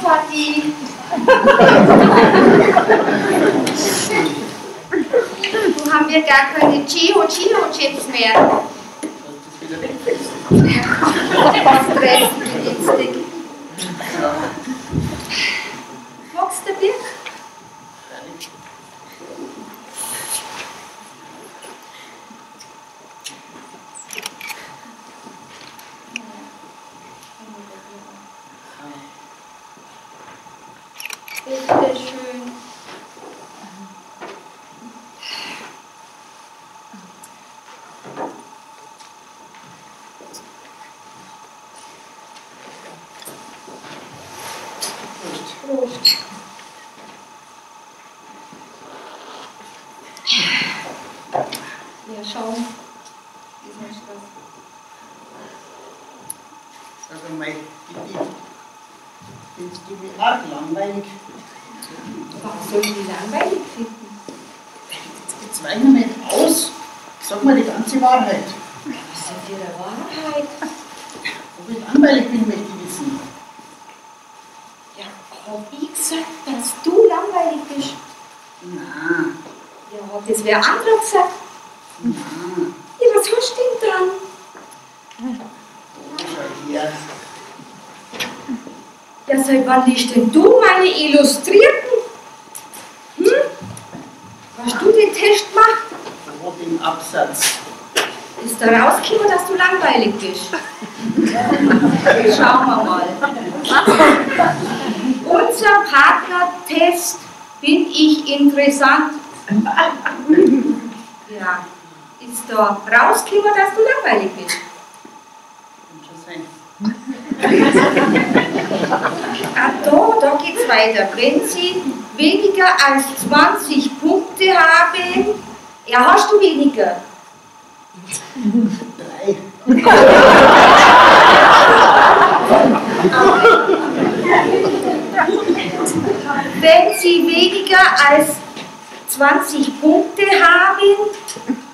Vati. Nun haben wir gar keine Chiho-Chips mehr. Stress, Gedienstig. Magst du Bier? Bitte schön. Prost. Ja, schau. Sag mal, findest du mich arg langweilig? Warum soll ich die langweilig finden? Jetzt weine nicht aus. Sag mal die ganze Wahrheit. Was ist denn für eine Wahrheit? Ob ich langweilig bin, möchte ich wissen. Ja, hab ich gesagt, dass du langweilig bist? Na, Ja, das wäre andere gesagt. na, Ja, was hast du denn dran? schau her. Ja, seit wann liest denn du meine Illustrierten? Hm? Hast du den Test gemacht? Da hab ich einen Absatz. Ist da rausgekommen, dass du langweilig bist? Schauen wir mal. Unser Partnertest, bin ich interessant? Ja, ist da rausgekommen, dass du langweilig bist? Kann schon sein. Ah, da geht's weiter. Wenn Sie weniger als 20 Punkte haben, ja, hast du weniger? 3. Wenn Sie weniger als 20 Punkte haben,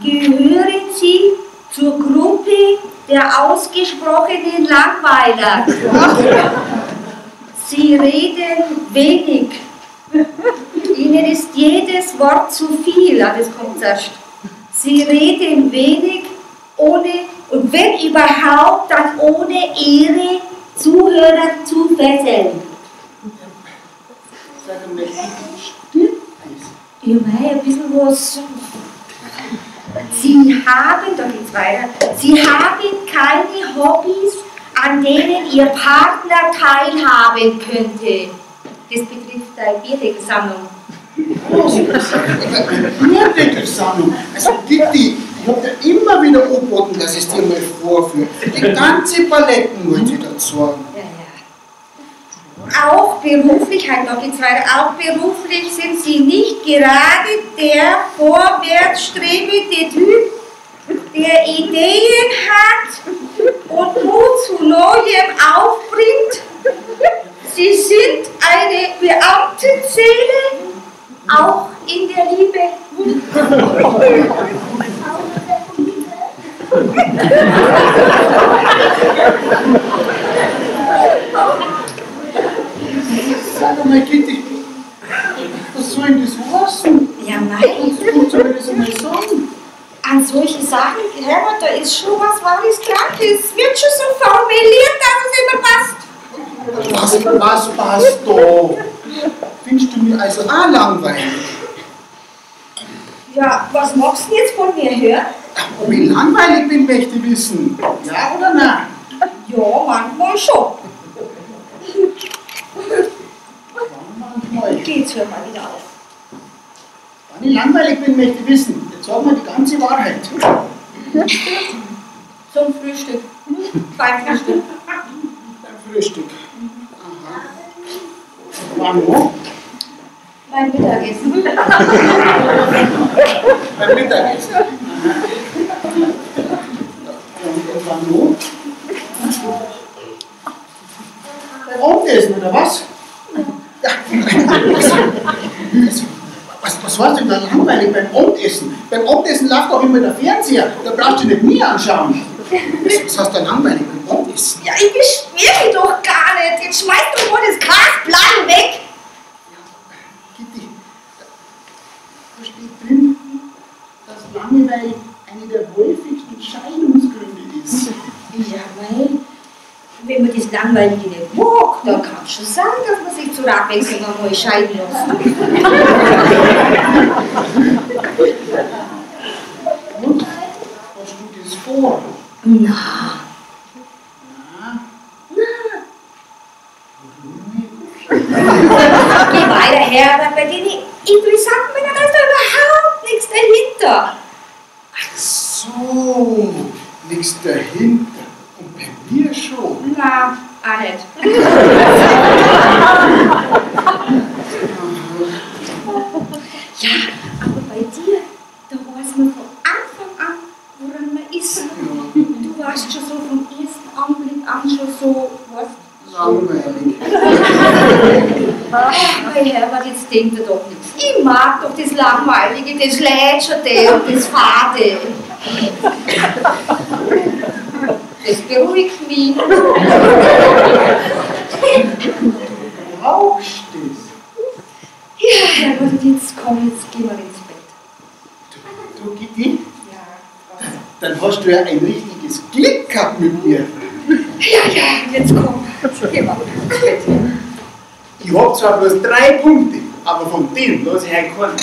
gehören Sie zur Gruppe der ausgesprochenen Langweiler. Sie reden wenig. Ihnen ist jedes Wort zu viel. Ja, das kommt erst. Sie reden wenig, ohne, und wenn überhaupt, dann ohne Ihre Zuhörer zu fesseln. Sag mal, stimmt das? Ja, mei, ein bisschen was. Sie haben, da geht's weiter, Sie haben keine Hobbys, an denen Ihr Partner teilhaben könnte. Das betrifft deine Bierdeckelsammlung. Bierdeckelsammlung. Also Gitti, ich hab dir immer wieder angeboten, dass ich es dir mal vorführe. Die ganze Paletten muss ich dazu sagen. Ja, ja. Auch beruflich, halt noch geht's weiter, auch beruflich sind Sie nicht gerade der vorwärtsstrebende Typ, der Ideen hat und Mut zu Neuem aufbringt. Sie sind eine Beamtenseele, auch in der Liebe. Sag mal, Gitti, was soll denn das heißen? Ja, mei, Kannst du mir das einmal sagen? an solche Sachen, Herbert, da ist schon was Wahres dran. Es wird schon so formuliert, dass es immer passt. Was passt da? Findest du mich also auch langweilig? Ja, was magst du denn jetzt von mir hören? Ob ich langweilig bin, möchte ich wissen. Ja oder nein? Ja, manchmal schon. Manchmal. Geht's, hör mal wieder auf. Wenn ich langweilig bin, möchte ich wissen. Jetzt sag mal die ganze Wahrheit. Zum Frühstück. Beim Frühstück. Beim Frühstück. Aha. Wann noch? Beim Mittagessen. Beim Mittagessen. Aha. Und wann noch? Beim Abendessen, oder was? Ja. Was war denn da langweilig beim Abendessen? Beim Abendessen läuft doch immer der Fernseher. Da brauchst du nicht mir anschauen. Was heißt da langweilig beim Abendessen? Ja, ich beschwere mich doch gar nicht. Jetzt schmeiß doch mal das Glas Blei das Langweilige nicht mag, dann kann es schon sein, dass man sich zur Abwechslung einmal scheiden lässt. Und? Hast du das vor? Na. Geh weiter, Herbert, bei den interessanten Männern ist da überhaupt nichts dahinter. Ach so, nichts dahinter. Und bei mir schon. Na, auch nicht. Ja, aber bei dir, da weiß man von Anfang an, woran man ist. Du warst schon so vom ersten Anblick an schon so, was? Langweilig. Ach, Herbert, jetzt denkt er doch nichts. Ich mag doch das Langweilige, das Lätscherte und das Fade. Das beruhigt mich. Du brauchst das. Ja, Herbert, jetzt komm, jetzt gehen wir ins Bett. Du, Gitti, Ja, dann hast du ja ein richtiges Glück gehabt mit mir. ja, jetzt komm. Gehen wir ins Bett. Ich hab zwar bloß 3 Punkte, aber von denen lasse ich halt keinen.